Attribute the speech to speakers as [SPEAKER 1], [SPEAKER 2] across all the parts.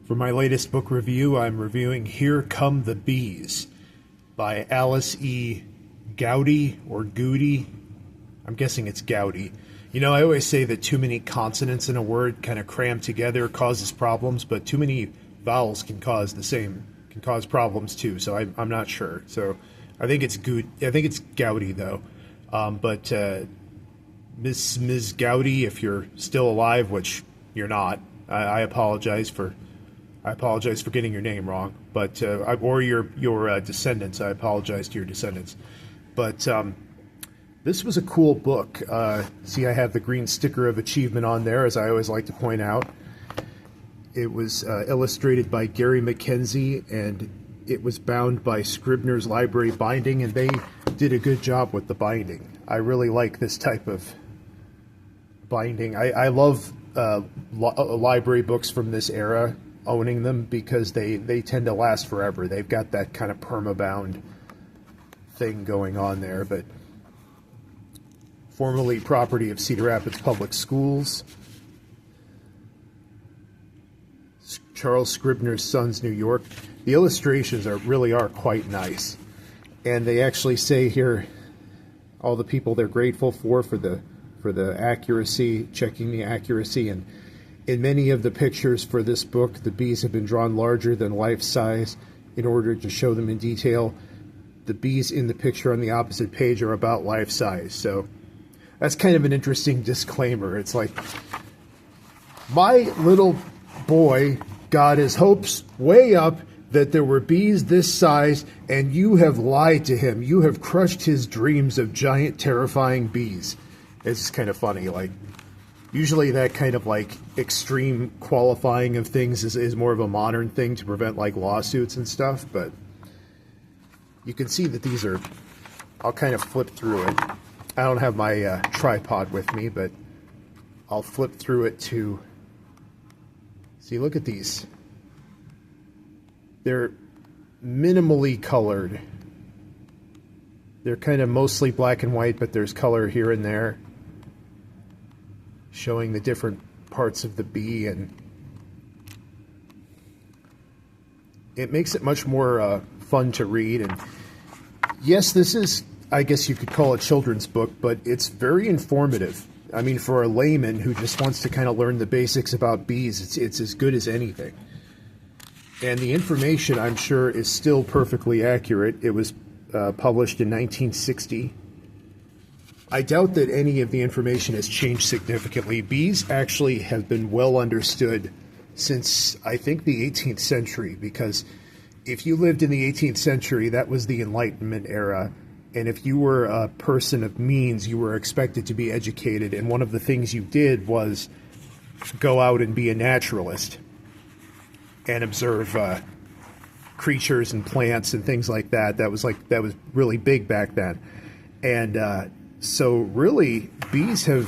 [SPEAKER 1] For my latest book review, I'm reviewing Here Come the Bees by Alice E. Goudey or Goudey. I'm guessing it's Goudey. You know, I always say that too many consonants in a word kind of crammed together causes problems, but too many vowels can cause problems too. So I'm not sure. So I think it's Goudey though. But Ms. Goudey, if you're still alive, which you're not, I apologize for getting your name wrong. But or your descendants. I apologize to your descendants. But this was a cool book. See, I have the green sticker of achievement on there, as I always like to point out. It was illustrated by Gary Mackenzie, and it was bound by Scribner's Library Binding, and they did a good job with the binding. I really like this type of binding. I love library books from this era, owning them, because they tend to last forever. They've got that kind of permabound thing going on there. But formerly property of Cedar Rapids Public Schools, Charles Scribner's Sons, New York. The illustrations really are quite nice, and they actually say here all the people they're grateful for the accuracy, checking the accuracy. And in many of the pictures for this book, the bees have been drawn larger than life size in order to show them in detail. The bees in the picture on the opposite page are about life size. So that's kind of an interesting disclaimer. It's like, my little boy got his hopes way up that there were bees this size, and you have lied to him. You have crushed his dreams of giant, terrifying bees. It's kind of funny. Like, usually that kind of like extreme qualifying of things is more of a modern thing to prevent like lawsuits and stuff, but you can see that these are, I'll kind of flip through it. I don't have my tripod with me, but I'll flip through it to see. Look at these. They're minimally colored. They're kind of mostly black and white, but there's color here and there, showing the different parts of the bee, and it makes it much more fun to read. And yes, this is, I guess you could call it a children's book, but it's very informative. I mean, for a layman who just wants to kind of learn the basics about bees, it's as good as anything. And the information, I'm sure, is still perfectly accurate. It was published in 1960. I doubt that any of the information has changed significantly. Bees actually have been well understood since, I think, the 18th century, because if you lived in the 18th century, that was the Enlightenment era. And if you were a person of means, you were expected to be educated. And one of the things you did was go out and be a naturalist and observe creatures and plants and things like that. That was really big back then. And so really, bees have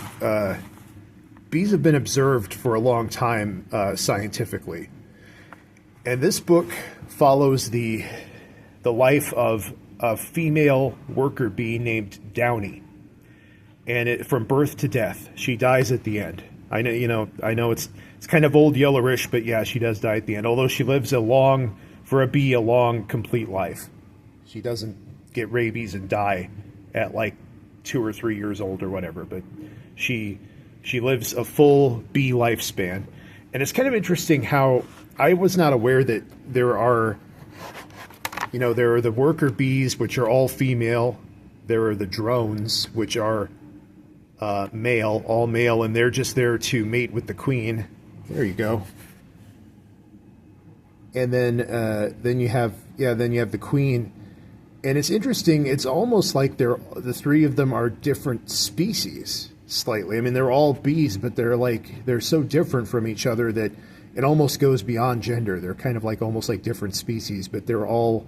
[SPEAKER 1] been observed for a long time scientifically. And this book follows the life of a female worker bee named Downy, and from birth to death. She dies at the end. I know it's kind of old yellowish, but yeah, she does die at the end. Although she lives a long, complete life. She doesn't get rabies and die at like 2 or 3 years old or whatever, but she lives a full bee lifespan. And it's kind of interesting how I was not aware that there are the worker bees, which are all female. There are the drones, which are all male, and they're just there to mate with the queen. There you go. And then you have the queen. And it's interesting, it's almost like the three of them are different species, slightly. I mean, they're all bees, but they're so different from each other that it almost goes beyond gender. They're kind of like almost like different species, but they're all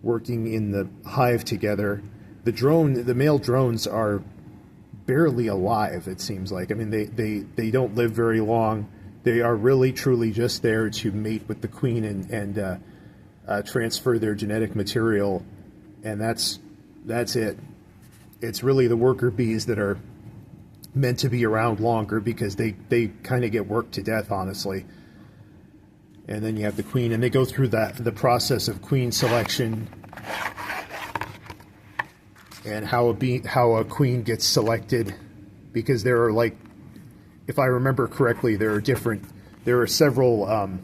[SPEAKER 1] working in the hive together. The male drones are barely alive, it seems like. I mean, they don't live very long. They are really, truly just there to mate with the queen and transfer their genetic material. And that's it. It's really the worker bees that are meant to be around longer, because they kind of get worked to death, honestly. and then you have the queen, and they go through the process of queen selection and how a queen gets selected, because there are, like, if I remember correctly, there are several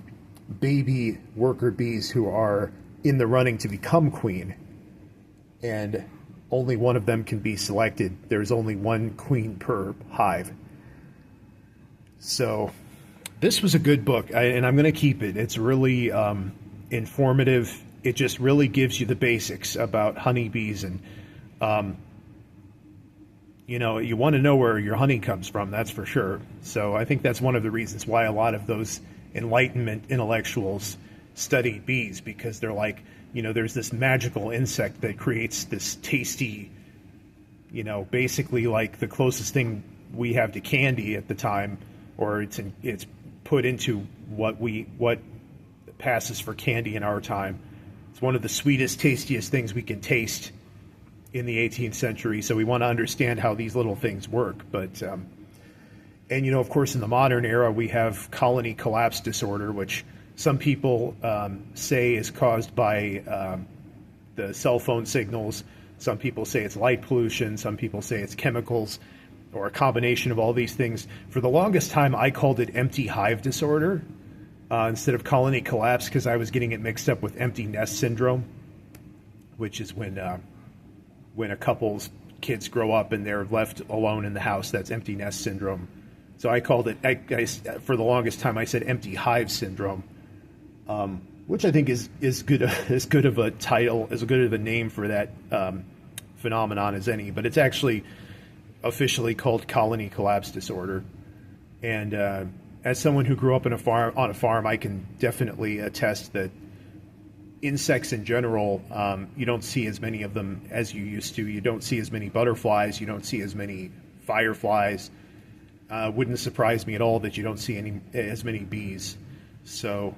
[SPEAKER 1] baby worker bees who are in the running to become queen, and only one of them can be selected. There's only one queen per hive. So this was a good book, and I'm going to keep it. It's really informative. It just really gives you the basics about honeybees, and you know, you want to know where your honey comes from, that's for sure. So I think that's one of the reasons why a lot of those Enlightenment intellectuals study bees, because they're like, you know, there's this magical insect that creates this tasty, you know, basically like the closest thing we have to candy at the time, or it's put into what passes for candy in our time. It's one of the sweetest, tastiest things we can taste in the 18th century, so we want to understand how these little things work. But and you know, of course, in the modern era, we have colony collapse disorder, which some people say is caused by the cell phone signals. Some people say it's light pollution. Some people say it's chemicals, or a combination of all these things. For the longest time, I called it empty hive disorder instead of colony collapse, because I was getting it mixed up with empty nest syndrome, which is when a couple's kids grow up and they're left alone in the house. That's empty nest syndrome. So I called it, for the longest time, I said empty hive syndrome, which I think is good of a title, as good of a name for that phenomenon as any. But it's actually officially called colony collapse disorder. And as someone who grew up on a farm, I can definitely attest that insects in general, you don't see as many of them as you used to. You don't see as many butterflies. You don't see as many fireflies. Wouldn't surprise me at all that you don't see as many bees. So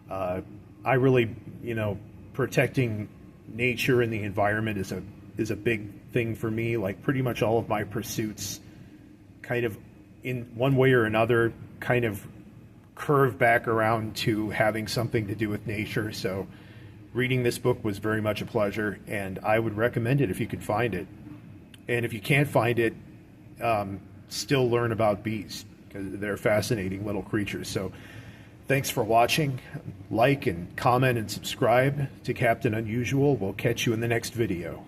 [SPEAKER 1] I really, you know, protecting nature and the environment is a big thing for me. Like, pretty much all of my pursuits kind of, in one way or another, kind of curve back around to having something to do with nature. So reading this book was very much a pleasure, and I would recommend it if you could find it. And if you can't find it, still learn about bees, because they're fascinating little creatures. So thanks for watching. Like and comment and subscribe to Captain Unusual. We'll catch you in the next video.